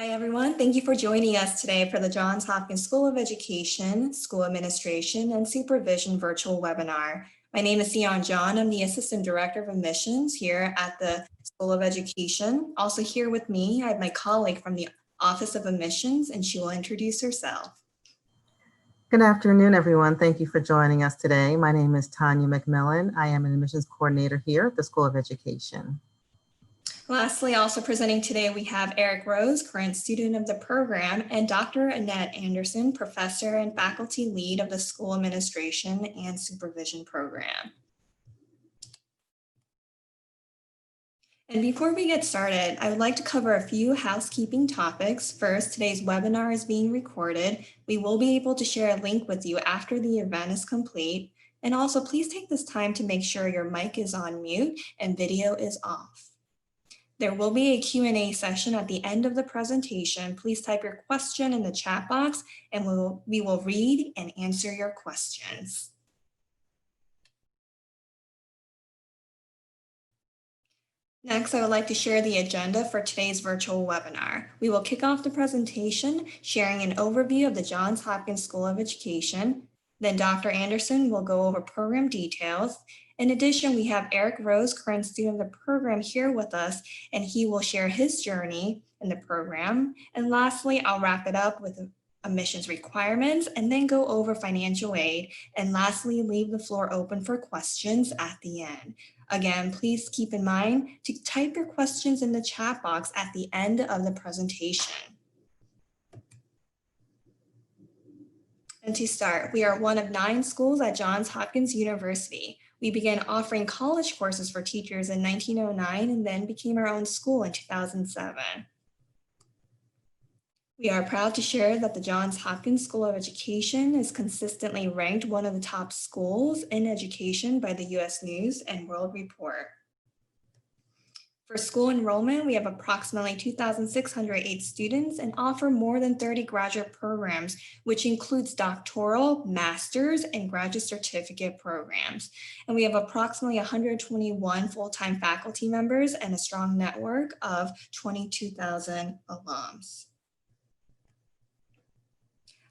Hi, everyone. Thank you for joining us today for the Johns Hopkins School of Education, School Administration, and Supervision virtual webinar. My name is Sion John. I'm the Assistant Director of Admissions here at the School of Education. Also here with me, I have my colleague from the Office of Admissions, and she will introduce herself. Good afternoon, everyone. Thank you for joining us today. My name is Tanya McMillan. I am an admissions coordinator here at the School of Education. Lastly, also presenting today, we have Eric Rose, current student of the program, and Dr. Annette Anderson, professor and faculty lead of the School Administration and Supervision program. And before we get started, I would like to cover a few housekeeping topics. First, today's webinar is being recorded. We will be able to share a link with you after the event is complete. And also, please take this time to make sure your mic is on mute and video is off. There will be a Q&A session at the end of the presentation. Please type your question in the chat box and we will read and answer your questions. Next, I would like to share the agenda for today's virtual webinar. We will kick off the presentation sharing an overview of the Johns Hopkins School of Education. Then Dr. Anderson will go over program details. In addition, we have Eric Rose, current student of the program, here with us, and he will share his journey in the program. And lastly, I'll wrap it up with admissions requirements and then go over financial aid. And lastly, leave the floor open for questions at the end. Again, please keep in mind to type your questions in the chat box at the end of the presentation. And to start, we are one of 9 schools at Johns Hopkins University. We began offering college courses for teachers in 1909 and then became our own school in 2007. We are proud to share that the Johns Hopkins School of Education is consistently ranked one of the top schools in education by the U.S. News and World Report. For school enrollment, we have approximately 2,608 students and offer more than 30 graduate programs, which includes doctoral, master's, and graduate certificate programs. And we have approximately 121 full-time faculty members and a strong network of 22,000 alums.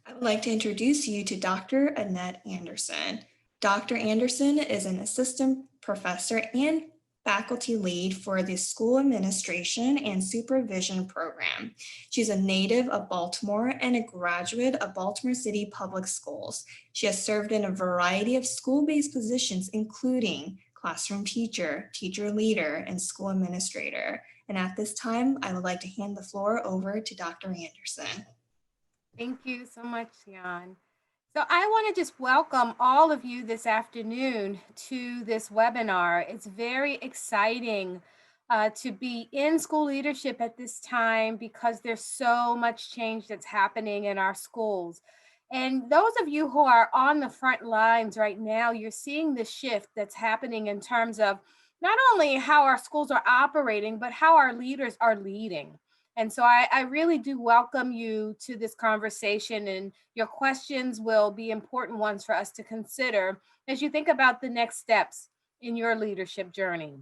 I would like to introduce you to Dr. Annette Anderson. Dr. Anderson is an assistant professor and faculty lead for the School Administration and Supervision program. She's a native of Baltimore and a graduate of Baltimore City Public Schools. She has served in a variety of school-based positions, including classroom teacher, teacher leader, and school administrator. And at this time, I would like to hand the floor over to Dr. Anderson. Thank you so much, Jan. So I want to just welcome all of you this afternoon to this webinar. It's very exciting to be in school leadership at this time because there's so much change that's happening in our schools. And those of you who are on the front lines right now, you're seeing the shift that's happening in terms of not only how our schools are operating, but how our leaders are leading. And so I really do welcome you to this conversation, and your questions will be important ones for us to consider as you think about the next steps in your leadership journey.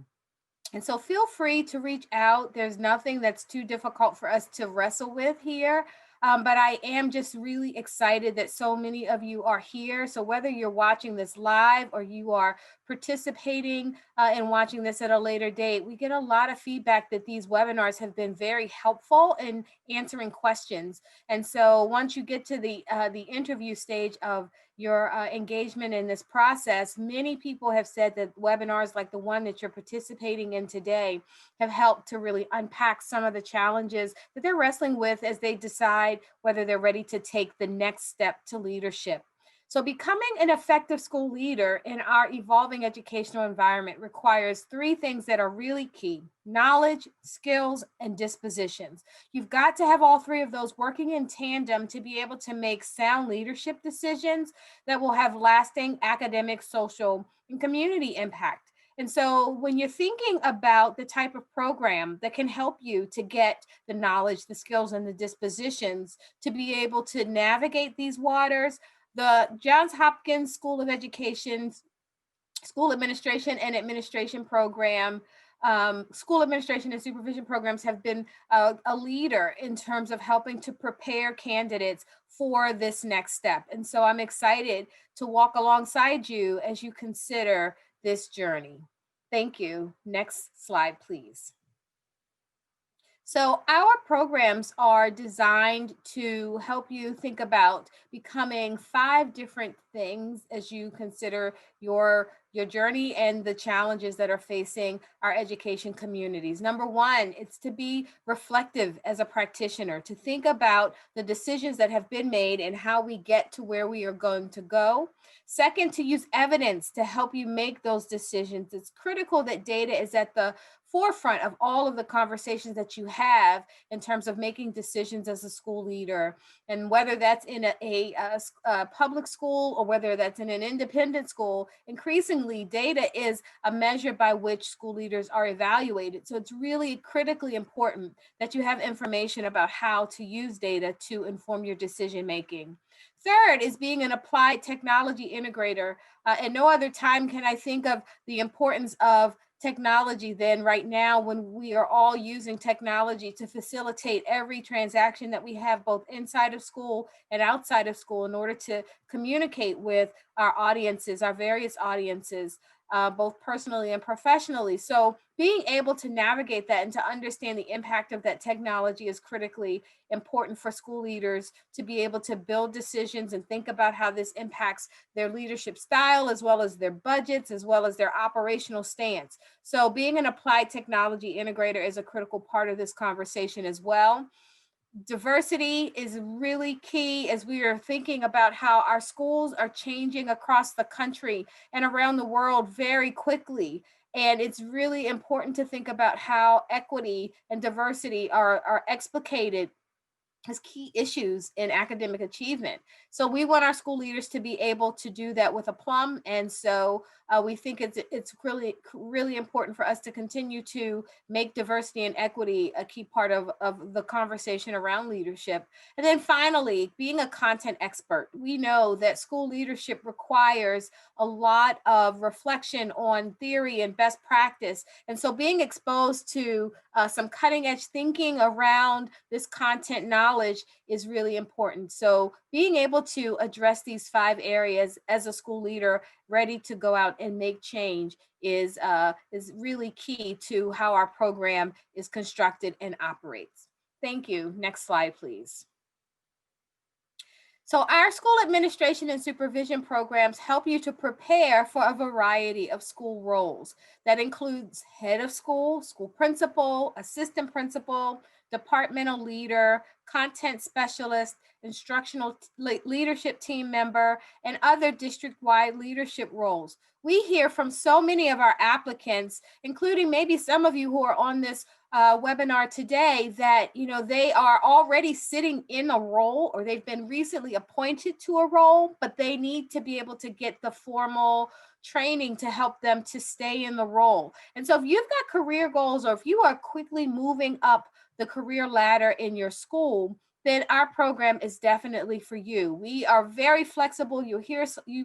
And so feel free to reach out. There's nothing that's too difficult for us to wrestle with here. But I am just really excited that so many of you are here. So whether you're watching this live or you are participating and watching this at a later date, we get a lot of feedback that these webinars have been very helpful in answering questions. And so once you get to the interview stage of your engagement in this process, many people have said that webinars like the one that you're participating in today have helped to really unpack some of the challenges that they're wrestling with as they decide whether they're ready to take the next step to leadership. So becoming an effective school leader in our evolving educational environment requires 3 things that are really key: knowledge, skills, and dispositions. You've got to have all 3 of those working in tandem to be able to make sound leadership decisions that will have lasting academic, social, and community impact. And so when you're thinking about the type of program that can help you to get the knowledge, the skills, and the dispositions to be able to navigate these waters, the Johns Hopkins School of Education, School Administration and Administration program school administration and supervision programs have been a leader in terms of helping to prepare candidates for this next step. And so I'm excited to walk alongside you as you consider this journey. Thank you. Next slide, please. So our programs are designed to help you think about becoming 5 different things as you consider your journey and the challenges that are facing our education communities. Number 1, it's to be reflective as a practitioner, to think about the decisions that have been made and how we get to where we are going to go. Second, to use evidence to help you make those decisions. It's critical that data is at the forefront of all of the conversations that you have in terms of making decisions as a school leader, and whether that's in a public school or whether that's in an independent school. Increasingly, data is a measure by which school leaders are evaluated. So it's really critically important that you have information about how to use data to inform your decision making. Third is being an applied technology integrator. At no other time can I think of the importance of technology than right now, when we are all using technology to facilitate every transaction that we have both inside of school and outside of school in order to communicate with our audiences, our various audiences, both personally and professionally. So being able to navigate that and to understand the impact of that technology is critically important for school leaders to be able to build decisions and think about how this impacts their leadership style, as well as their budgets, as well as their operational stance. So being an applied technology integrator is a critical part of this conversation as well. Diversity is really key as we are thinking about how our schools are changing across the country and around the world very quickly. And it's really important to think about how equity and diversity are explicated as key issues in academic achievement. So we want our school leaders to be able to do that with aplomb. And so we think it's really important for us to continue to make diversity and equity a key part of the conversation around leadership. And then finally, being a content expert. We know that school leadership requires a lot of reflection on theory and best practice. And so being exposed to some cutting edge thinking around this content knowledge is really important. So being able to address these 5 areas as a school leader ready to go out and make change is really key to how our program is constructed and operates. Thank you. Next slide, please. So our school administration and supervision programs help you to prepare for a variety of school roles. That includes head of school, school principal, assistant principal, departmental leader, content specialist, instructional leadership team member, and other district-wide leadership roles. We hear from so many of our applicants, including maybe some of you who are on this webinar today, that they are already sitting in a role, or they've been recently appointed to a role, but they need to be able to get the formal training to help them to stay in the role. And so if you've got career goals, or if you are quickly moving up the career ladder in your school, then our program is definitely for you. We are very flexible. You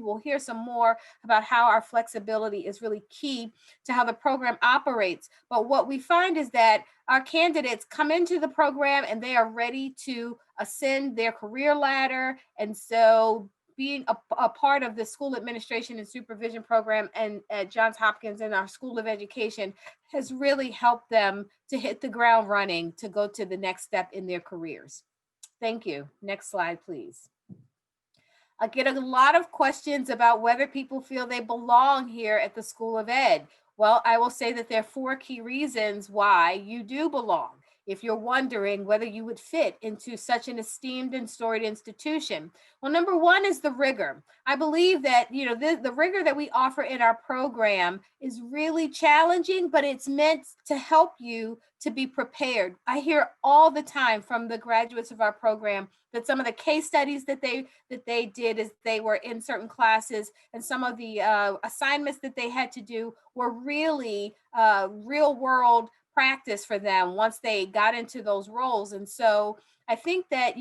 will hear some more about how our flexibility is really key to how the program operates. But what we find is that our candidates come into the program and they are ready to ascend their career ladder. And so being a part of the school administration and supervision program and at Johns Hopkins and our School of Education has really helped them to hit the ground running to go to the next step in their careers. Thank you. Next slide, please. I get a lot of questions about whether people feel they belong here at the School of Ed. Well, I will say that there are 4 key reasons why you do belong. If you're wondering whether you would fit into such an esteemed and storied institution. Well, number 1 is the rigor. I believe that, the rigor that we offer in our program is really challenging, but it's meant to help you to be prepared. I hear all the time from the graduates of our program that some of the case studies that they did as they were in certain classes, and some of the assignments that they had to do were really real world practice for them once they got into those roles. And so I think that,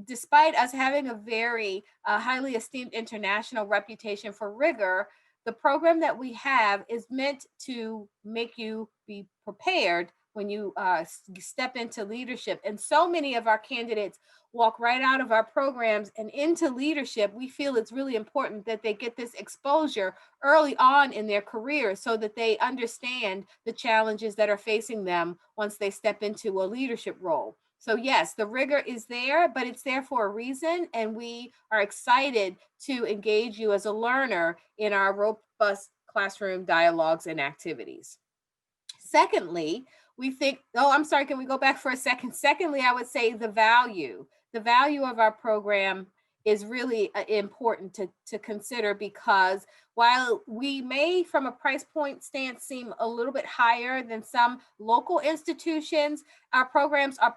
despite us having a very highly esteemed international reputation for rigor, the program that we have is meant to make you be prepared when you step into leadership. And so many of our candidates walk right out of our programs and into leadership. We feel it's really important that they get this exposure early on in their career so that they understand the challenges that are facing them once they step into a leadership role. So yes, the rigor is there, but it's there for a reason. And we are excited to engage you as a learner in our robust classroom dialogues and activities. Secondly, we think, oh, I'm sorry, can we go back for a second? Secondly, I would say the value of our program is really important to consider, because while we may, from a price point stance, seem a little bit higher than some local institutions, our programs are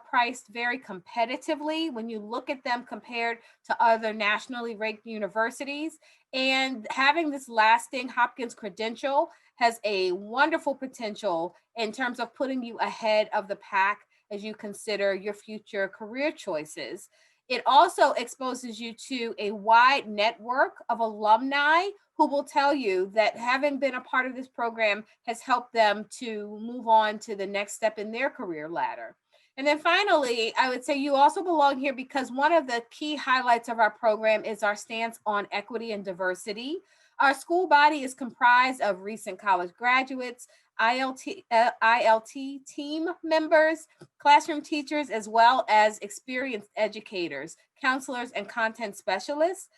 priced very competitively when you look at them compared to other nationally ranked universities. And having this lasting Hopkins credential has a wonderful potential in terms of putting you ahead of the pack as you consider your future career choices. It also exposes you to a wide network of alumni who will tell you that having been a part of this program has helped them to move on to the next step in their career ladder. And then finally, I would say you also belong here because one of the key highlights of our program is our stance on equity and diversity. Our school body is comprised of recent college graduates, ILT team members, classroom teachers, as well as experienced educators, counselors, and content specialists.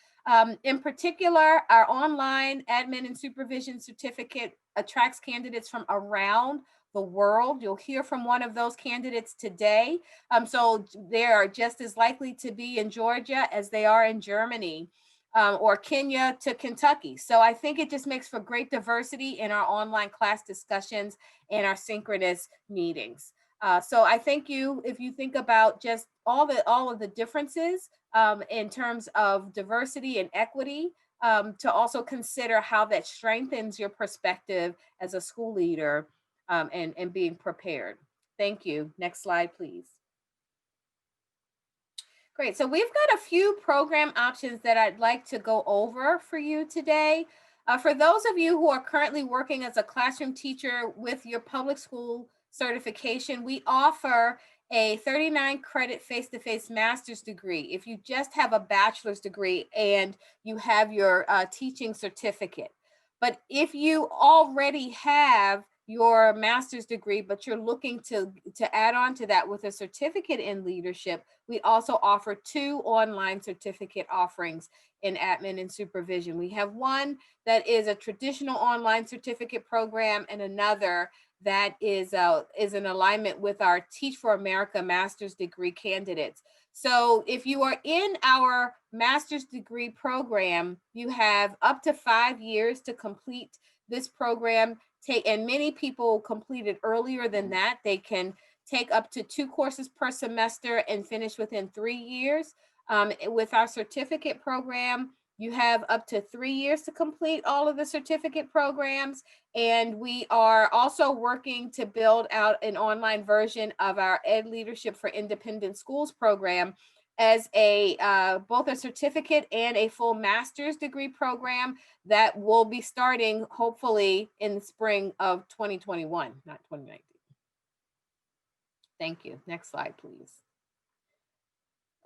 In particular, our online admin and supervision certificate attracts candidates from around the world. You'll hear from one of those candidates today. So they are just as likely to be in Georgia as they are in Germany. Or Kenya to Kentucky. So I think it just makes for great diversity in our online class discussions and our synchronous meetings. So I thank you if you think about just all of the differences in terms of diversity and equity, to also consider how that strengthens your perspective as a school leader and being prepared. Thank you. Next slide, please. Great. So we've got a few program options that I'd like to go over for you today. For those of you who are currently working as a classroom teacher with your public school certification, we offer a 39 credit face-to-face master's degree if you just have a bachelor's degree and you have your teaching certificate. But if you already have your master's degree, but you're looking to add on to that with a certificate in leadership, we also offer 2 online certificate offerings in admin and supervision. We have one that is a traditional online certificate program and another that is in alignment with our Teach for America master's degree candidates. So if you are in our master's degree program, you have up to 5 years to complete this program. And many people complete it earlier than that. They can take up to 2 courses per semester and finish within 3 years. With our certificate program, you have up to 3 years to complete all of the certificate programs. And we are also working to build out an online version of our Ed Leadership for Independent Schools program as both a certificate and a full master's degree program that will be starting hopefully in the spring of 2021, not 2019. Thank you. Next slide, please.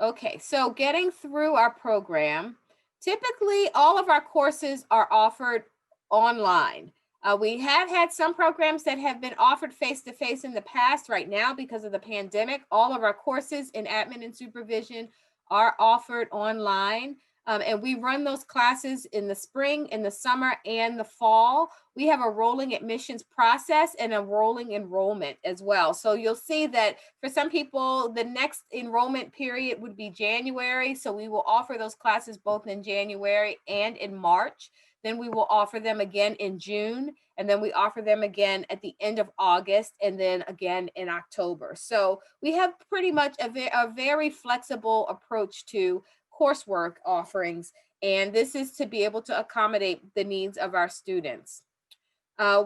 Okay, so getting through our program, typically all of our courses are offered online. We have had some programs that have been offered face-to-face in the past. Right now, because of the pandemic, all of our courses in admin and supervision are offered online. And we run those classes in the spring, in the summer, and the fall. We have a rolling admissions process and a rolling enrollment as well. So you'll see that for some people, the next enrollment period would be January. So we will offer those classes both in January and in March. Then we will offer them again in June, and then we offer them again at the end of August, and then again in October. So we have pretty much a very flexible approach to coursework offerings, and this is to be able to accommodate the needs of our students.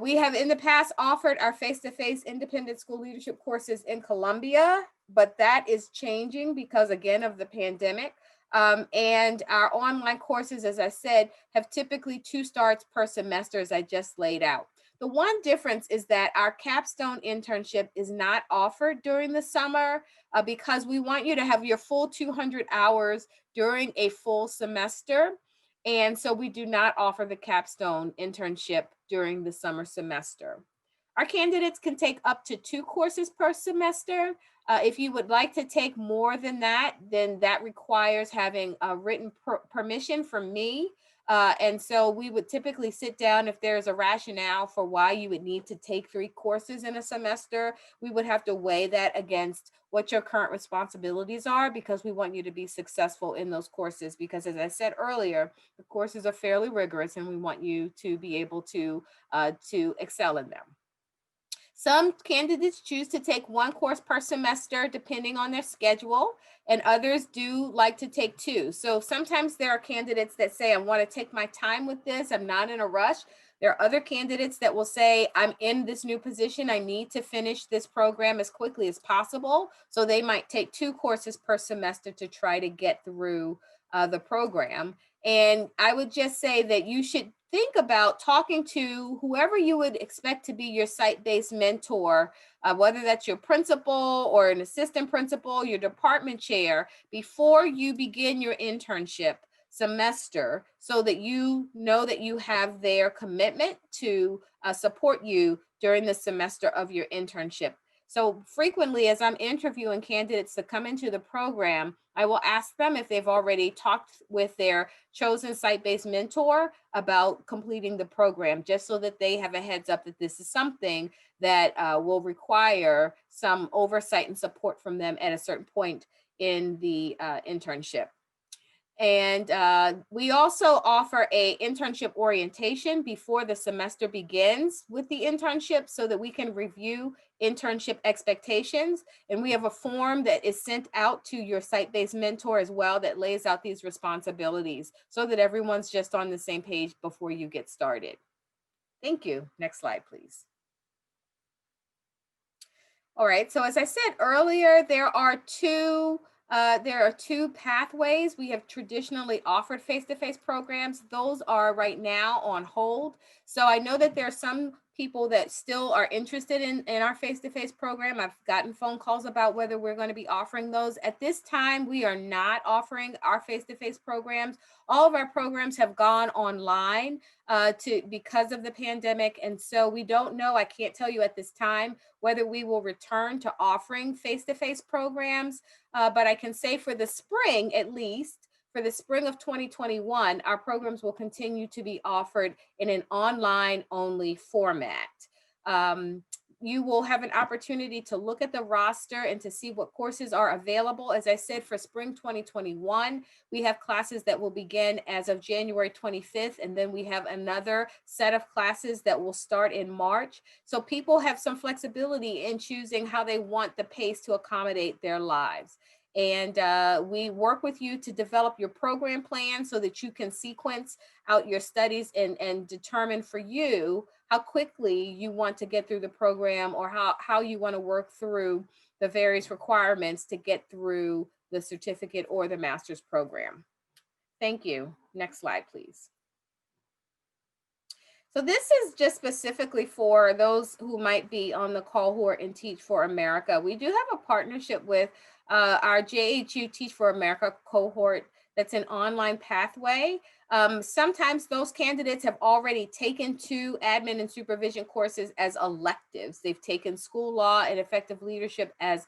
We have in the past offered our face-to-face independent school leadership courses in Columbia, but that is changing because again of the pandemic. And our online courses, as I said, have typically 2 starts per semester, as I just laid out. The one difference is that our capstone internship is not offered during the summer because we want you to have your full 200 hours during a full semester. And so we do not offer the capstone internship during the summer semester. Our candidates can take up to 2 courses per semester. If you would like to take more than that, then that requires having a written permission from me. And so we would typically sit down if there's a rationale for why you would need to take 3 courses in a semester. We would have to weigh that against what your current responsibilities are, because we want you to be successful in those courses. Because as I said earlier, the courses are fairly rigorous and we want you to be able to excel in them. Some candidates choose to take 1 course per semester depending on their schedule, and others do like to take 2. So sometimes there are candidates that say, I want to take my time with this, I'm not in a rush. There are other candidates that will say, I'm in this new position, I need to finish this program as quickly as possible. So they might take 2 courses per semester to try to get through the program. And I would just say that you should think about talking to whoever you would expect to be your site-based mentor, whether that's your principal or an assistant principal, your department chair, before you begin your internship semester, so that you know that you have their commitment to support you during the semester of your internship. So frequently, as I'm interviewing candidates to come into the program, I will ask them if they've already talked with their chosen site-based mentor about completing the program, just so that they have a heads up that this is something that will require some oversight and support from them at a certain point in the internship. And we also offer a internship orientation before the semester begins with the internship, so that we can review internship expectations. And we have a form that is sent out to your site-based mentor as well that lays out these responsibilities, so that everyone's just on the same page before you get started. Thank you. Next slide, please. All right, so as I said earlier, there are two pathways. We have traditionally offered face-to-face programs. Those are right now on hold. So I know that there are some people that still are interested in our face-to-face program. I've gotten phone calls about whether we're going to be offering those. At this time, we are not offering our face-to-face programs. All of our programs have gone online because of the pandemic. And so we don't know, I can't tell you at this time whether we will return to offering face-to-face programs. But I can say for the spring, at least, for the spring of 2021, our programs will continue to be offered in an online only format. You will have an opportunity to look at the roster and to see what courses are available. As I said, for spring 2021, we have classes that will begin as of January 25th, and then we have another set of classes that will start in March. So people have some flexibility in choosing how they want the pace to accommodate their lives. And we work with you to develop your program plan so that you can sequence out your studies and determine for you how quickly you want to get through the program, or how you want to work through the various requirements to get through the certificate or the master's program. Thank you. Next slide, please. So this is just specifically for those who might be on the call who are in Teach for America. We do have a partnership with our JHU Teach for America cohort that's an online pathway. Sometimes those candidates have already taken 2 admin and supervision courses as electives. They've taken school law and effective leadership as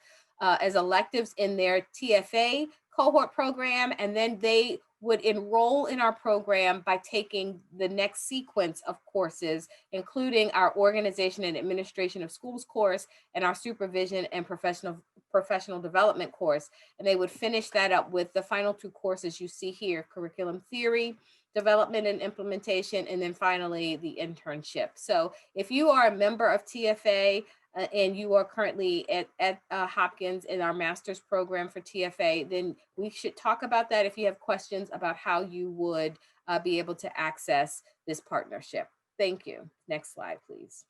electives in their TFA cohort program, and then they would enroll in our program by taking the next sequence of courses, including our Organization and Administration of Schools course and our Supervision and Professional Development course. And they would finish that up with the final 2 courses you see here: curriculum theory, development and implementation, and then finally the internship. So if you are a member of TFA, and you are currently at Hopkins in our master's program for TFA, then we should talk about that if you have questions about how you would be able to access this partnership. Thank you. Next slide, please.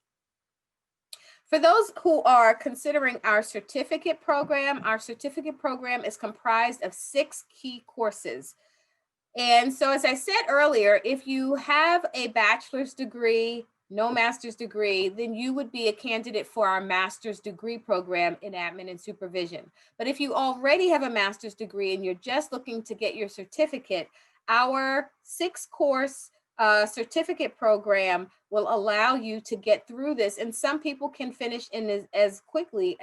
For those who are considering our certificate program is comprised of 6 key courses. And so, as I said earlier, if you have a bachelor's degree, no master's degree, then you would be a candidate for our master's degree program in admin and supervision. But if you already have a master's degree and you're just looking to get your certificate, our 6-course certificate program will allow you to get through this. And some people can finish in as quickly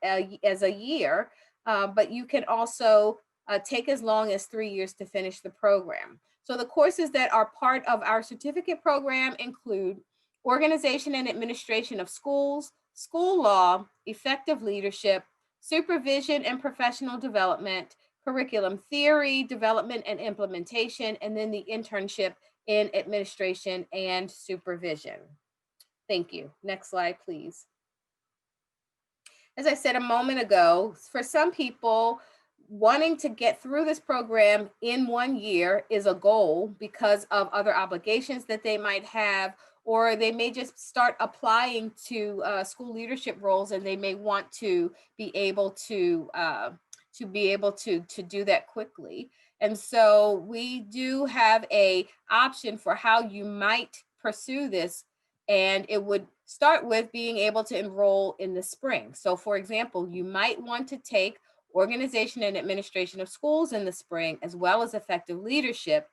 as a year, but you can also take as long as 3 years to finish the program. So the courses that are part of our certificate program include Organization and Administration of Schools, School Law, Effective Leadership, Supervision and Professional Development, Curriculum Theory, Development and Implementation, and then the Internship in Administration and Supervision. Thank you. Next slide, please. As I said a moment ago, for some people, wanting to get through this program in 1 year is a goal because of other obligations that they might have, or they may just start applying to school leadership roles, and they may want to be able to do that quickly. And so we do have a option for how you might pursue this, and it would start with being able to enroll in the spring. So for example, you might want to take Organization and Administration of Schools in the spring, as well as Effective Leadership.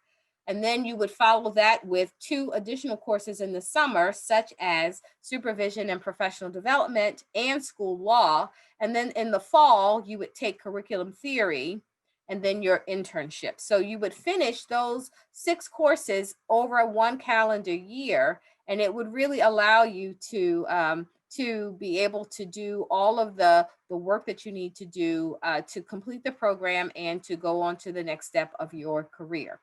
And then you would follow that with 2 additional courses in the summer, such as Supervision and Professional Development and School Law. And then in the fall, you would take Curriculum Theory and then your internship. So you would finish those 6 courses over 1 calendar year, and it would really allow you to be able to do all of the work that you need to do to complete the program and to go on to the next step of your career.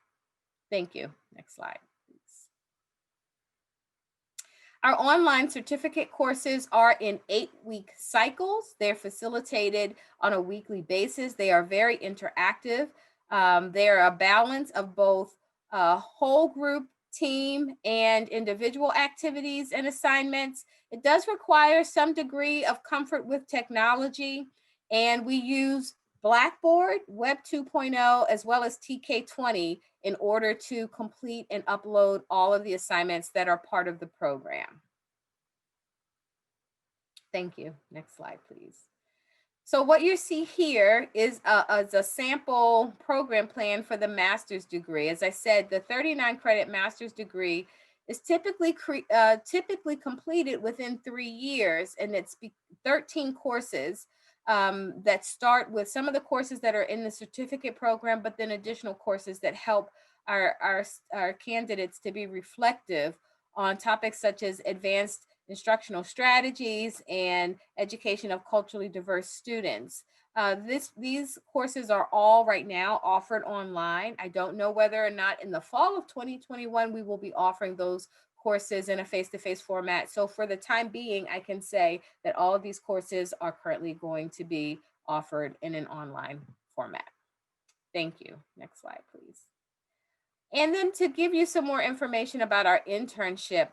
Thank you. Next slide, please. Our online certificate courses are in 8-week cycles. They're facilitated on a weekly basis. They are very interactive. They're a balance of both whole group, team, and individual activities and assignments. It does require some degree of comfort with technology, and we use Blackboard, Web 2.0, as well as TK20 in order to complete and upload all of the assignments that are part of the program. Thank you. Next slide, please. So what you see here is a sample program plan for the master's degree. As I said, the 39 credit master's degree is typically completed within 3 years, and it's 13 courses that start with some of the courses that are in the certificate program, but then additional courses that help our candidates to be reflective on topics such as advanced instructional strategies and education of culturally diverse students. These courses are all right now offered online. I don't know whether or not in the fall of 2021 we will be offering those courses in a face-to-face format. So for the time being, I can say that all of these courses are currently going to be offered in an online format. Thank you. Next slide, please. And then to give you some more information about our internship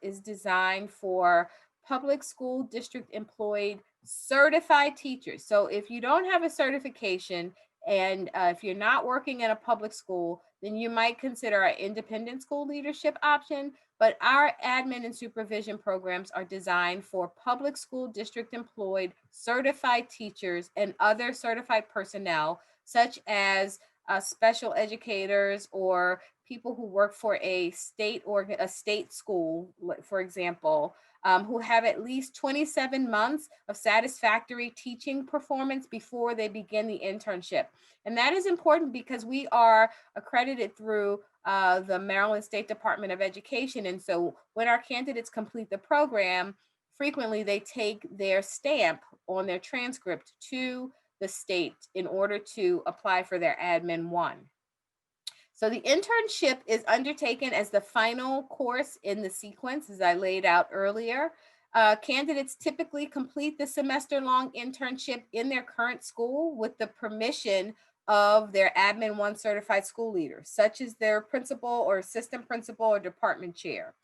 is designed for public school district employed certified teachers. So if you don't have a certification and if you're not working in a public school, then you might consider our independent school leadership option. But our admin and supervision programs are designed for public school district employed certified teachers and other certified personnel, such as special educators or people who work for a state school, for example, who have at least 27 months of satisfactory teaching performance before they begin the internship. And that is important because we are accredited through the Maryland State Department of Education. And so when our candidates complete the program, frequently they take their stamp on their transcript to the state in order to apply for their Admin 1. So the internship is undertaken as the final course in the sequence, as I laid out earlier. Candidates typically complete the semester-long internship in their current school with the permission of their Admin 1 certified school leader, such as their principal or assistant principal or department chair.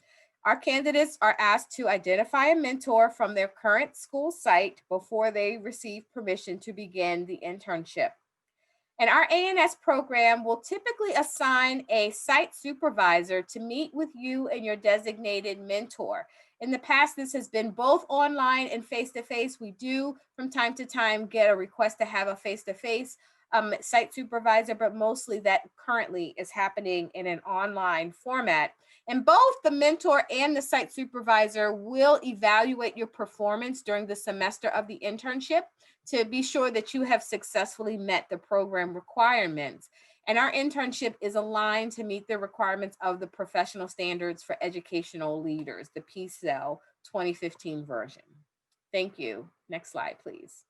Our candidates are asked to identify a mentor from their current school site before they receive permission to begin the internship. And our ANS program will typically assign a site supervisor to meet with you and your designated mentor. In the past, this has been both online and face-to-face. We do from time to time get a request to have a face-to-face site supervisor, but mostly that currently is happening in an online format. And both the mentor and the site supervisor will evaluate your performance during the semester of the internship to be sure that you have successfully met the program requirements. And our internship is aligned to meet the requirements of the Professional Standards for Educational Leaders, the PSEL 2015 version. Thank you. Next slide, please.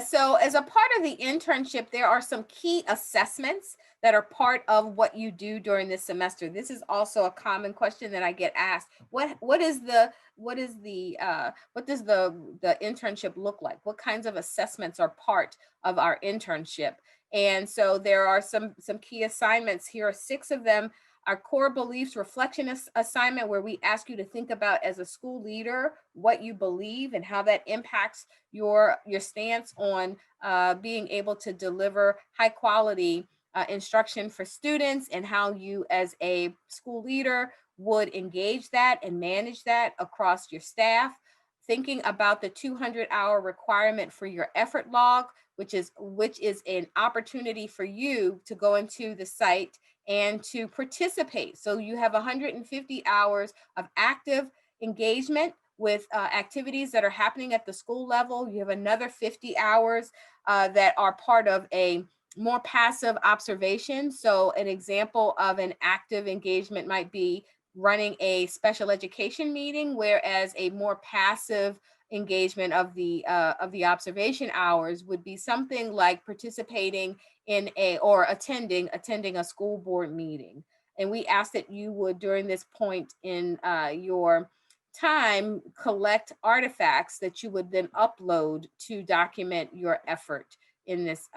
So as a part of the internship, there are some key assessments that are part of what you do during this semester. This is also a common question that I get asked. What does the internship look like? What kinds of assessments are part of our internship? And so there are some key assignments. Here are 6 of them. Our core beliefs reflection assignment, where we ask you to think about as a school leader what you believe and how that impacts your stance on being able to deliver high quality instruction for students, and how you as a school leader would engage that and manage that across your staff. Thinking about the 200-hour requirement for your effort log, which is an opportunity for you to go into the site and to participate. So you have 150 hours of active engagement with activities that are happening at the school level. You have another 50 hours that are part of a more passive observation. So an example of an active engagement might be running a special education meeting, whereas a more passive engagement of the observation hours would be something like participating in or attending a school board meeting. And we ask that you would, during this point in your time, collect artifacts that you would then upload to document your effort in this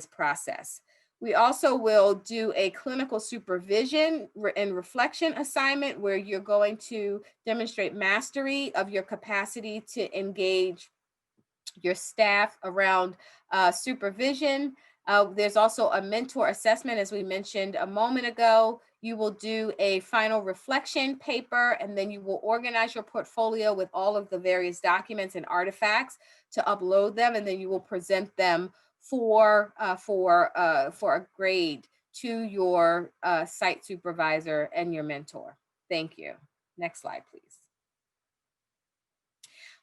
process. We also will do a clinical supervision and reflection assignment, where you're going to demonstrate mastery of your capacity to engage your staff around supervision. There's also a mentor assessment, as we mentioned a moment ago. You will do a final reflection paper, and then you will organize your portfolio with all of the various documents and artifacts to upload them, and then you will present them for a grade to your site supervisor and your mentor. Thank you. Next slide, please.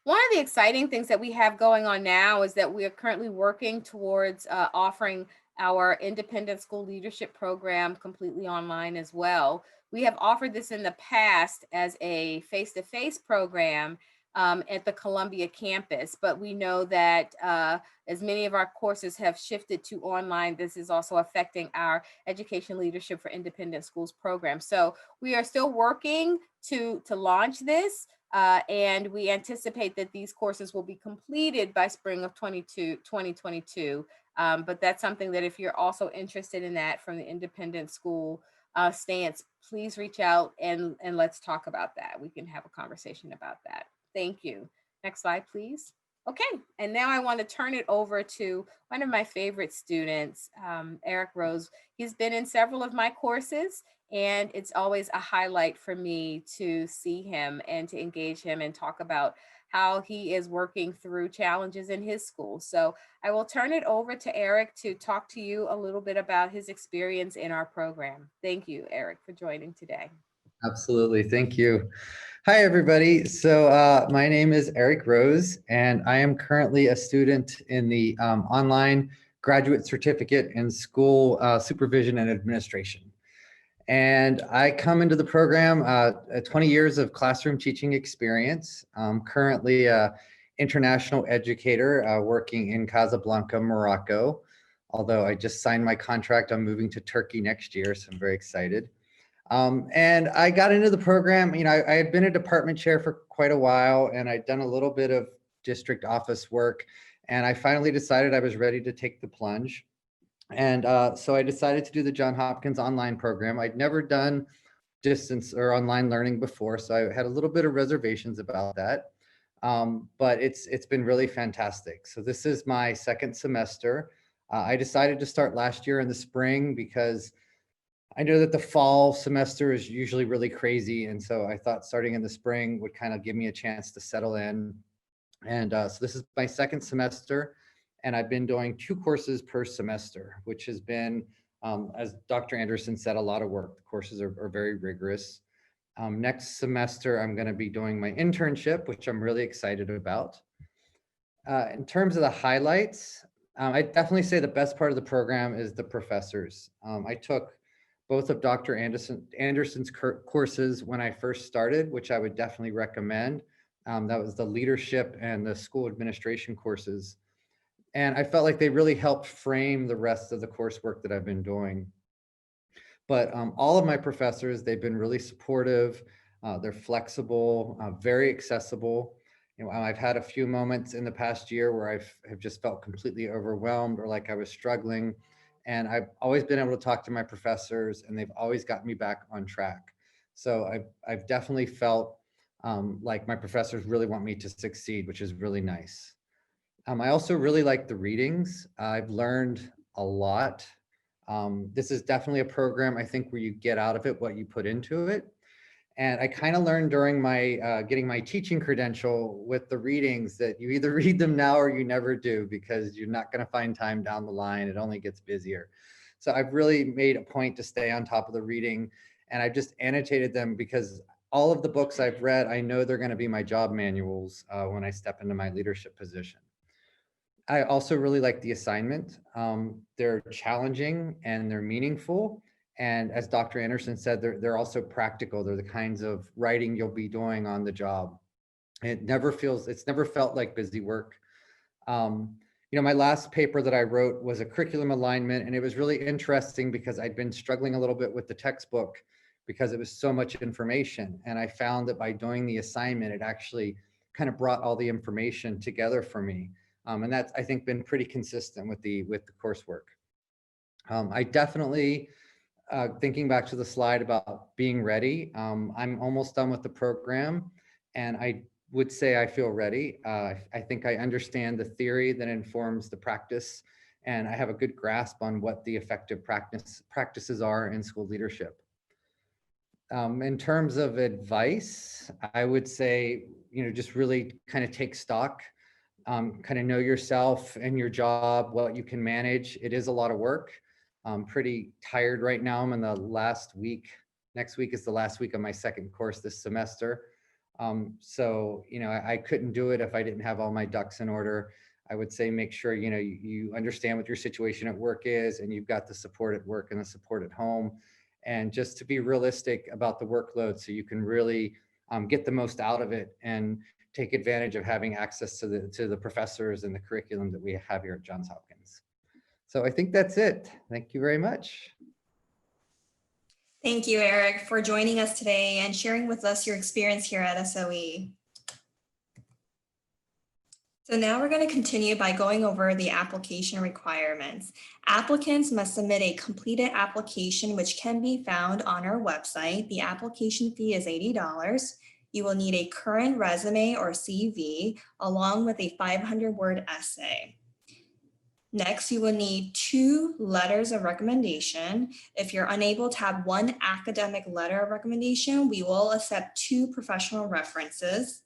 One of the exciting things that we have going on now is that we are currently working towards offering our independent school leadership program completely online as well. We have offered this in the past as a face-to-face program at the Columbia campus, but we know that as many of our courses have shifted to online, this is also affecting our Education Leadership for Independent Schools program. So we are still working to launch this. And we anticipate that these courses will be completed by spring of 2022. But that's something that if you're also interested in that from the independent school stance, please reach out and let's talk about that. We can have a conversation about that. Thank you. Next slide, please. Okay, and now I want to turn it over to one of my favorite students, Eric Rose. He's been in several of my courses, and it's always a highlight for me to see him and to engage him and talk about how he is working through challenges in his school. So I will turn it over to Eric to talk to you a little bit about his experience in our program. Thank you, Eric, for joining today. Absolutely. Thank you. Hi, everybody. So my name is Eric Rose, and I am currently a student in the online graduate certificate in school supervision and administration. And I come into the program 20 years of classroom teaching experience. I'm currently an international educator working in Casablanca, Morocco. Although I just signed my contract, I'm moving to Turkey next year, so I'm very excited. And I got into the program, you know, I had been a department chair for quite a while, and I'd done a little bit of district office work, and I finally decided I was ready to take the plunge. And so I decided to do the Johns Hopkins online program. I'd never done distance or online learning before, so I had a little bit of reservations about that. But it's been really fantastic. So this is my second semester. I decided to start last year in the spring because I know that the fall semester is usually really crazy. And so I thought starting in the spring would kind of give me a chance to settle in. And so this is my second semester, and I've been doing 2 courses per semester, which has been, as Dr. Anderson said, a lot of work. The courses are very rigorous. Next semester, I'm going to be doing my internship, which I'm really excited about. In terms of the highlights, I definitely say the best part of the program is the professors. I took both of Dr. Anderson's courses when I first started, which I would definitely recommend. That was the leadership and the school administration courses. And I felt like they really helped frame the rest of the coursework that I've been doing. But all of my professors, they've been really supportive. They're flexible, very accessible. You know, I've had a few moments in the past year where have just felt completely overwhelmed or like I was struggling. And I've always been able to talk to my professors, and they've always got me back on track. So I've definitely felt like my professors really want me to succeed, which is really nice. I also really like the readings. I've learned a lot. This is definitely a program, I think, where you get out of it what you put into it. And I kind of learned during my getting my teaching credential with the readings that you either read them now or you never do, because you're not going to find time down the line. It only gets busier. So I've really made a point to stay on top of the reading, and I've just annotated them because all of the books I've read, I know they're going to be my job manuals when I step into my leadership position. I also really like the assignment. They're challenging and they're meaningful. And as Dr. Anderson said, they're also practical. They're the kinds of writing you'll be doing on the job. It's never felt like busy work. You know, my last paper that I wrote was a curriculum alignment, and it was really interesting because I'd been struggling a little bit with the textbook because it was so much information. And I found that by doing the assignment, it actually kind of brought all the information together for me. And that's, I think, been pretty consistent with the coursework. I definitely, thinking back to the slide about being ready, I'm almost done with the program, and I would say I feel ready. I think I understand the theory that informs the practice, and I have a good grasp on what the effective practices are in school leadership. In terms of advice, I would say, you know, just really kind of take stock. Kind of know yourself and your job, what you can manage. It is a lot of work. I'm pretty tired right now. I'm in the last week. Next week is the last week of my second course this semester. So, you know, I couldn't do it if I didn't have all my ducks in order. I would say make sure, you know, you understand what your situation at work is, and you've got the support at work and the support at home. And just to be realistic about the workload so you can really get the most out of it and take advantage of having access to the professors and the curriculum that we have here at Johns Hopkins. So I think that's it. Thank you very much. Thank you, Eric, for joining us today and sharing with us your experience here at SOE. So now we're going to continue by going over the application requirements. Applicants must submit a completed application, which can be found on our website. The application fee is $80. You will need a current resume or CV along with a 500-word essay. Next, you will need 2 letters of recommendation. If you're unable to have 1 academic letter of recommendation, we will accept 2 professional references.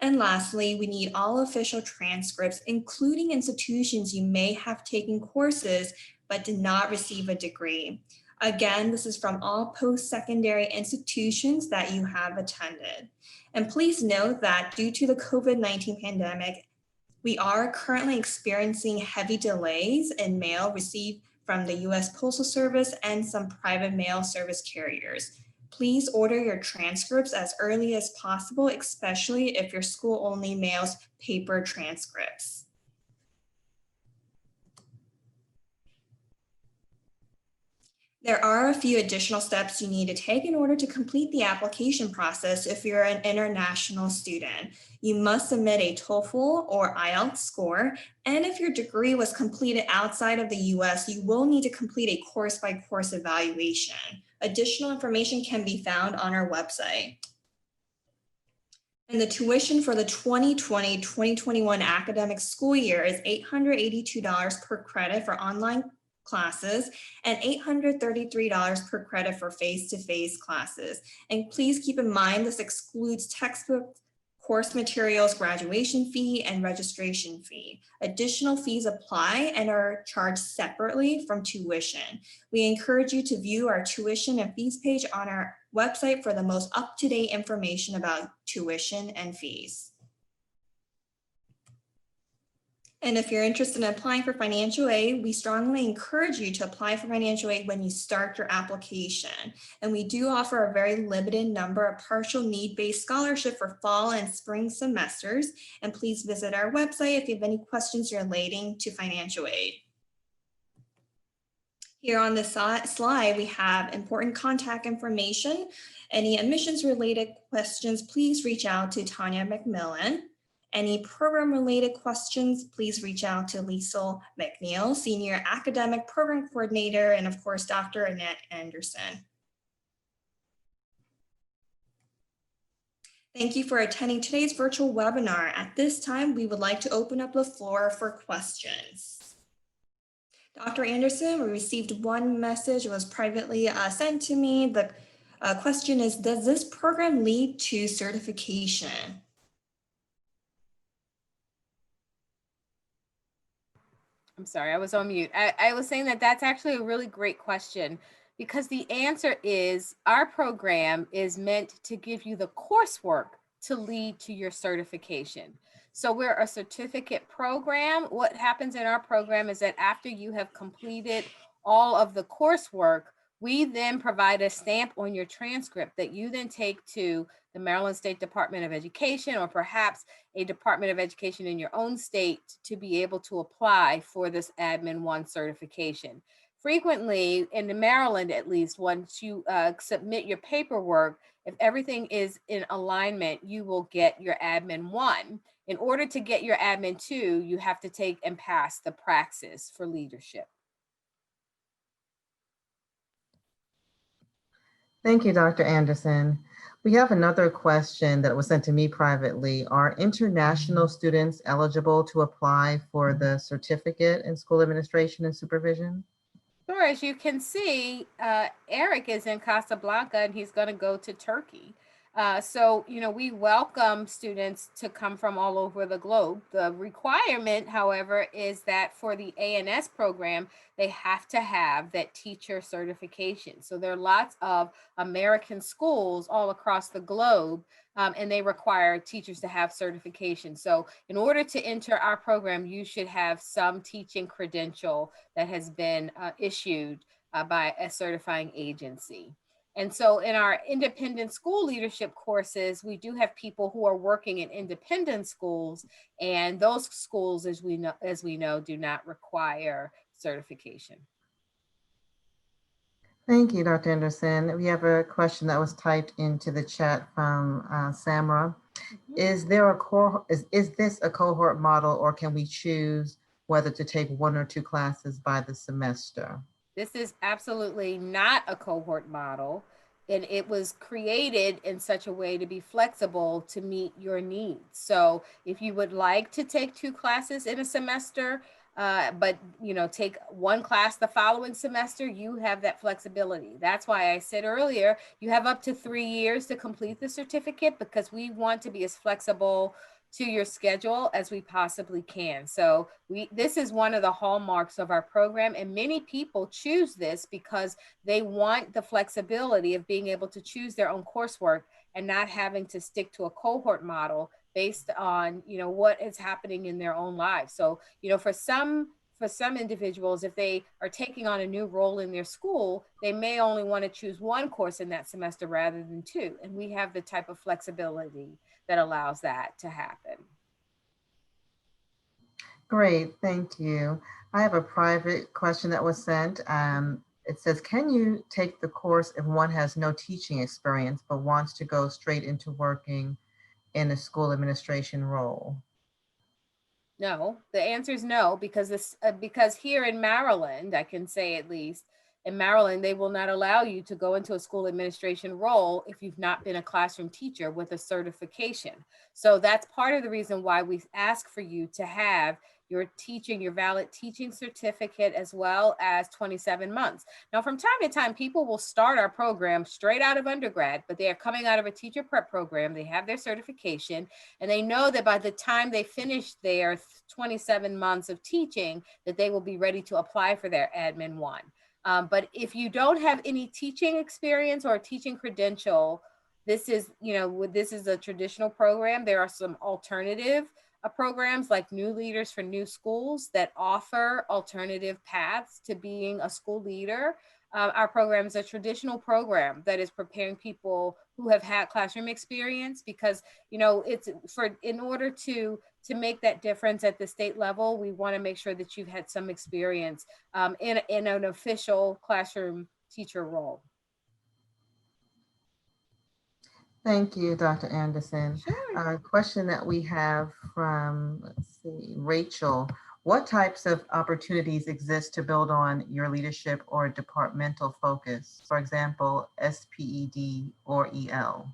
And lastly, we need all official transcripts, including institutions you may have taken courses but did not receive a degree. Again, this is from all post-secondary institutions that you have attended. And please note that due to the COVID-19 pandemic, we are currently experiencing heavy delays in mail received from the U.S. Postal Service and some private mail service carriers. Please order your transcripts as early as possible, especially if your school only mails paper transcripts. There are a few additional steps you need to take in order to complete the application process if you're an international student. You must submit a TOEFL or IELTS score, and if your degree was completed outside of the US, you will need to complete a course-by-course evaluation. Additional information can be found on our website. And the tuition for the 2020-2021 academic school year is $882 per credit for online classes and $833 per credit for face-to-face classes. And please keep in mind, this excludes textbook, course materials, graduation fee, and registration fee. Additional fees apply and are charged separately from tuition. We encourage you to view our tuition and fees page on our website for the most up-to-date information about tuition and fees. And if you're interested in applying for financial aid, we strongly encourage you to apply for financial aid when you start your application. And we do offer a very limited number of partial need-based scholarship for fall and spring semesters. And please visit our website if you have any questions relating to financial aid. Here on this slide, we have important contact information. Any admissions related questions, please reach out to Tanya McMillan. Any program related questions, please reach out to Liesl McNeil, Senior Academic Program Coordinator, and of course, Dr. Annette Anderson. Thank you for attending today's virtual webinar. At this time, we would like to open up the floor for questions. Dr. Anderson, we received one message. It was privately sent to me. The question is, does this program lead to certification? I'm sorry, I was on mute. I was saying that that's actually a really great question, because the answer is our program is meant to give you the coursework to lead to your certification. So we're a certificate program. What happens in our program is that after you have completed all of the coursework, we then provide a stamp on your transcript that you then take to the Maryland State Department of Education, or perhaps a Department of Education in your own state, to be able to apply for this Admin 1 certification. Frequently, in Maryland at least, once you submit your paperwork, if everything is in alignment, you will get your Admin 1. In order to get your Admin 2, you have to take and pass the praxis for leadership. Thank you, Dr. Anderson. We have another question that was sent to me privately. Are international students eligible to apply for the certificate in school administration and supervision? Sure, as you can see, Eric is in Casablanca and he's going to go to Turkey. So, we welcome students to come from all over the globe. The requirement, however, is that for the ANS program, they have to have that teacher certification. So there are lots of American schools all across the globe, and they require teachers to have certification. So in order to enter our program, you should have some teaching credential that has been issued by a certifying agency. And so in our independent school leadership courses, we do have people who are working in independent schools, and those schools, as we know, do not require certification. Thank you, Dr. Anderson. We have a question that was typed into the chat from Samra. Is this a cohort model, or can we choose whether to take 1 or 2 classes by the semester? This is absolutely not a cohort model, and it was created in such a way to be flexible to meet your needs. So if you would like to take 2 classes in a semester, but take 1 class the following semester, you have that flexibility. That's why I said earlier, you have up to 3 years to complete the certificate, because we want to be as flexible to your schedule as we possibly can. So this is one of the hallmarks of our program, and many people choose this because they want the flexibility of being able to choose their own coursework and not having to stick to a cohort model based on what is happening in their own lives. So for some individuals, if they are taking on a new role in their school, they may only want to choose 1 course in that semester rather than 2, and we have the type of flexibility that allows that to happen. Great, thank you. I have a private question that was sent. It says, can you take the course if one has no teaching experience but wants to go straight into working in a school administration role? No, the answer is no, because here in Maryland, I can say at least in Maryland, they will not allow you to go into a school administration role if you've not been a classroom teacher with a certification. So that's part of the reason why we ask for you to have your valid teaching certificate, as well as 27 months. Now, from time to time, people will start our program straight out of undergrad, but they are coming out of a teacher prep program. They have their certification, and they know that by the time they finish their 27 months of teaching, that they will be ready to apply for their Admin 1. But if you don't have any teaching experience or a teaching credential, this is a traditional program. There are some alternative programs like New Leaders for New Schools that offer alternative paths to being a school leader. Our program is a traditional program that is preparing people who have had classroom experience, because in order to make that difference at the state level, we want to make sure that you've had some experience in an official classroom teacher role. Thank you, Dr. Anderson. Sure. A question that we have from, let's see, Rachel. What types of opportunities exist to build on your leadership or departmental focus? For example, SPED or EL?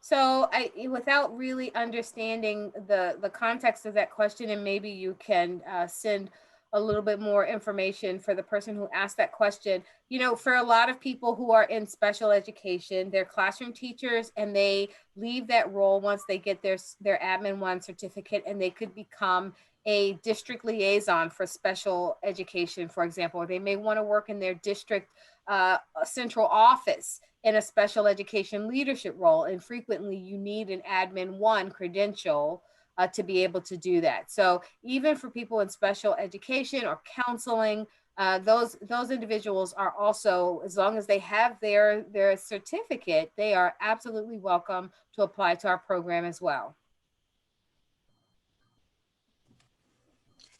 So without really understanding the context of that question, and maybe you can send a little bit more information for the person who asked that question. For a lot of people who are in special education, they're classroom teachers, and they leave that role once they get their Admin 1 certificate, and they could become a district liaison for special education, for example, or they may want to work in their district central office in a special education leadership role. And frequently you need an Admin 1 credential to be able to do that. So even for people in special education or counseling, those individuals are also, as long as they have their certificate, they are absolutely welcome to apply to our program as well.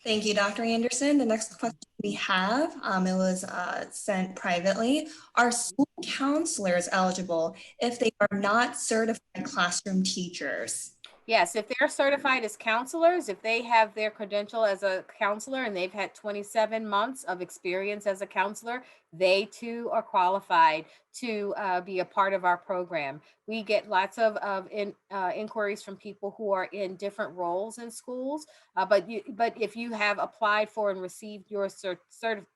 Thank you, Dr. Anderson. The next question we have, it was sent privately. Are school counselors eligible if they are not certified classroom teachers? Yes, if they're certified as counselors, if they have their credential as a counselor and they've had 27 months of experience as a counselor, they too are qualified to be a part of our program. We get lots of inquiries from people who are in different roles in schools, but if you have applied for and received your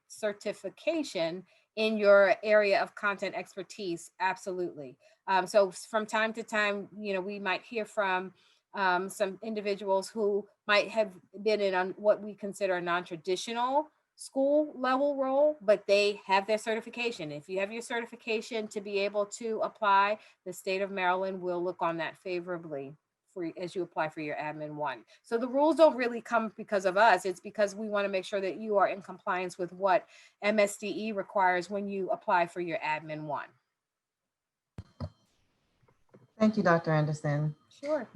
certification in your area of content expertise, absolutely. So from time to time, we might hear from some individuals who might have been in what we consider a non-traditional school level role, but they have their certification. If you have your certification to be able to apply, the state of Maryland will look on that favorably as you apply for your Admin 1. So the rules don't really come because of us. It's because we want to make sure that you are in compliance with what MSDE requires when you apply for your Admin 1. Thank you, Dr. Anderson. Sure.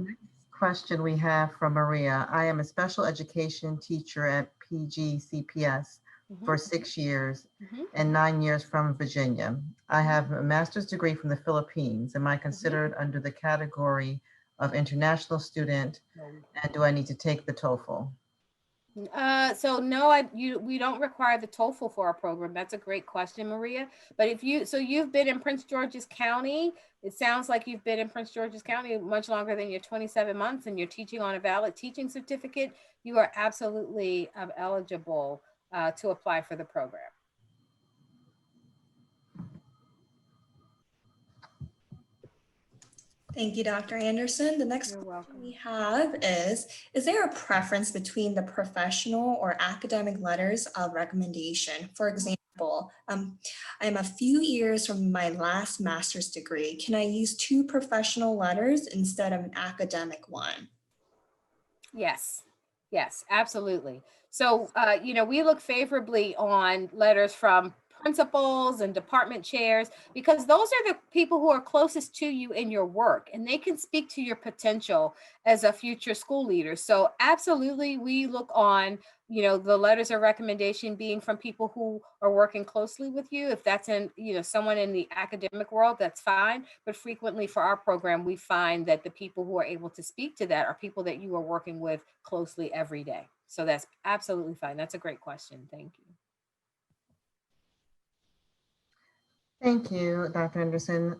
Question we have from Maria. I am a special education teacher at PGCPS for 6 years and 9 years from Virginia. I have a master's degree from the Philippines. Am I considered under the category of international student, and do I need to take the TOEFL? So no, we don't require the TOEFL for our program. That's a great question, Maria. But you've been in Prince George's County. It sounds like you've been in Prince George's County much longer than your 27 months, and you're teaching on a valid teaching certificate. You are absolutely eligible to apply for the program. Thank you, Dr. Anderson. The next You're question welcome. we have is there a preference between the professional or academic letters of recommendation? For example, I'm a few years from my last master's degree. Can I use 2 professional letters instead of an academic one? Yes, absolutely. So, we look favorably on letters from principals and department chairs, because those are the people who are closest to you in your work, and they can speak to your potential as a future school leader. So absolutely, we look on, the letters of recommendation being from people who are working closely with you. If that's in, someone in the academic world, that's fine. But frequently for our program, we find that the people who are able to speak to that are people that you are working with closely every day. So that's absolutely fine. That's a great question. Thank you. Thank you, Dr. Anderson.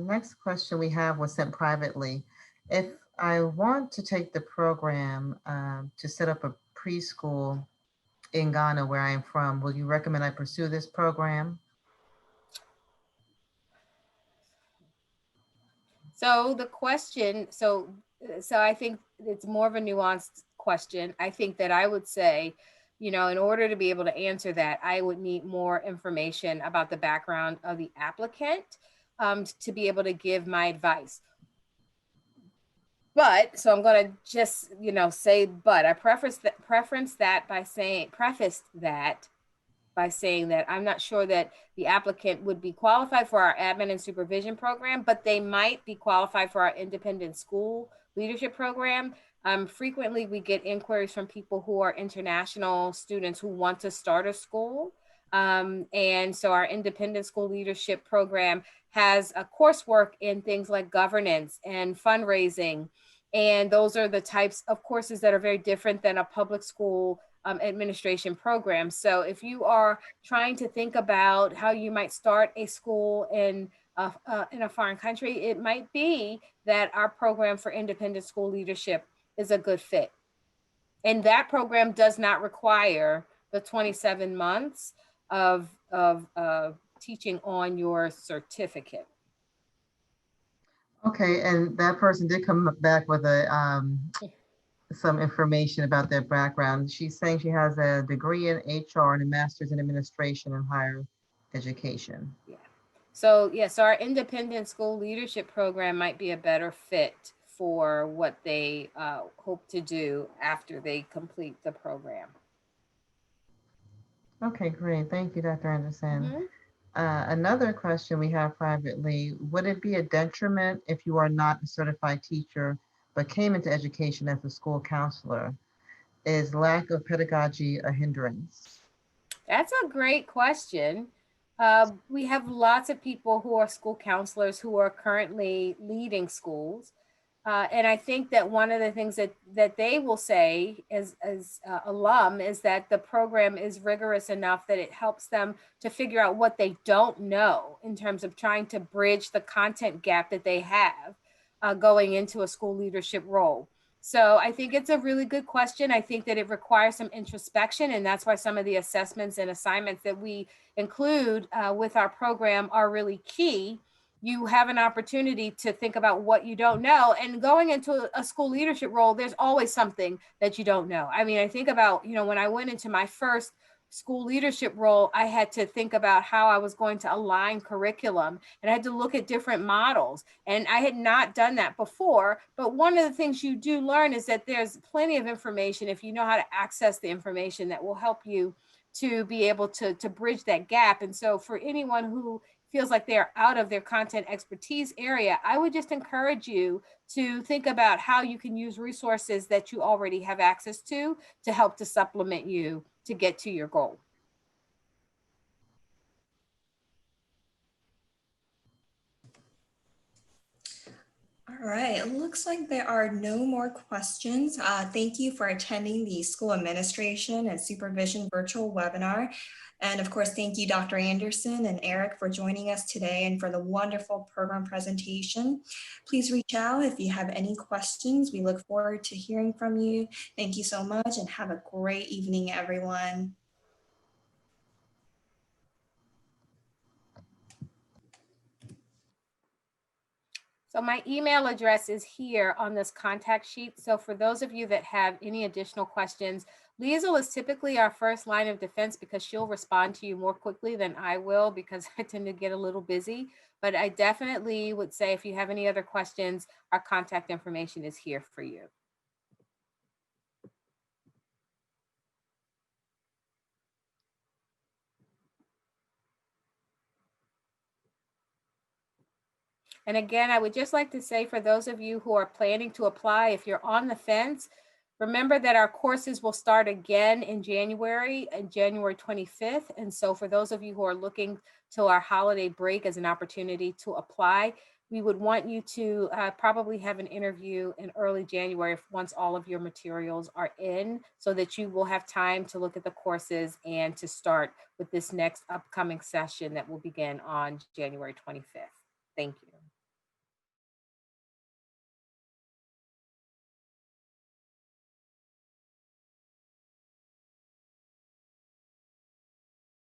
Next question we have was sent privately. If I want to take the program to set up a preschool in Ghana, where I am from, will you recommend I pursue this program? So the question, so I think it's more of a nuanced question. I think that I would say, in order to be able to answer that, I would need more information about the background of the applicant to be able to give my advice. But so I'm going to just, say, but I prefaced that by saying that I'm not sure that the applicant would be qualified for our admin and supervision program, but they might be qualified for our independent school leadership program. Frequently, we get inquiries from people who are international students who want to start a school. And so our independent school leadership program has a coursework in things like governance and fundraising. And those are the types of courses that are very different than a public school administration program. So if you are trying to think about how you might start a school in a foreign country, it might be that our program for independent school leadership is a good fit. And that program does not require the 27 months of teaching on your certificate. Okay, and that person did come back with some information about their background. She's saying she has a degree in HR and a master's in administration and higher education. Yeah. So yes, our independent school leadership program might be a better fit for what they hope to do after they complete the program. Okay, great. Thank you, Dr. Anderson. Mm-hmm. Another question we have privately, would it be a detriment if you are not a certified teacher but came into education as a school counselor? Is lack of pedagogy a hindrance? That's a great question. We have lots of people who are school counselors who are currently leading schools. And I think that one of the things that they will say as alum is that the program is rigorous enough that it helps them to figure out what they don't know in terms of trying to bridge the content gap that they have going into a school leadership role. So I think it's a really good question. I think that it requires some introspection, and that's why some of the assessments and assignments that we include with our program are really key. You have an opportunity to think about what you don't know, and going into a school leadership role, there's always something that you don't know. I mean, I think about, when I went into my first school leadership role, I had to think about how I was going to align curriculum, and I had to look at different models. And I had not done that before. But one of the things you do learn is that there's plenty of information, if you know how to access the information, that will help you to be able to bridge that gap. And so for anyone who feels like they're out of their content expertise area, I would just encourage you to think about how you can use resources that you already have access to help to supplement you to get to your goal. All right, it looks like there are no more questions. Thank you for attending the School Administration and Supervision virtual webinar. And of course, thank you, Dr. Anderson and Eric, for joining us today and for the wonderful program presentation. Please reach out if you have any questions. We look forward to hearing from you. Thank you so much and have a great evening, everyone. So my email address is here on this contact sheet. So for those of you that have any additional questions, Liesl is typically our first line of defense because she'll respond to you more quickly than I will because I tend to get a little busy. But I definitely would say if you have any other questions, our contact information is here for you. And again, I would just like to say for those of you who are planning to apply, if you're on the fence, remember that our courses will start again in January, January 25th. And so for those of you who are looking to our holiday break as an opportunity to apply, we would want you to probably have an interview in early January once all of your materials are in, so that you will have time to look at the courses and to start with this next upcoming session that will begin on January 25th. Thank you.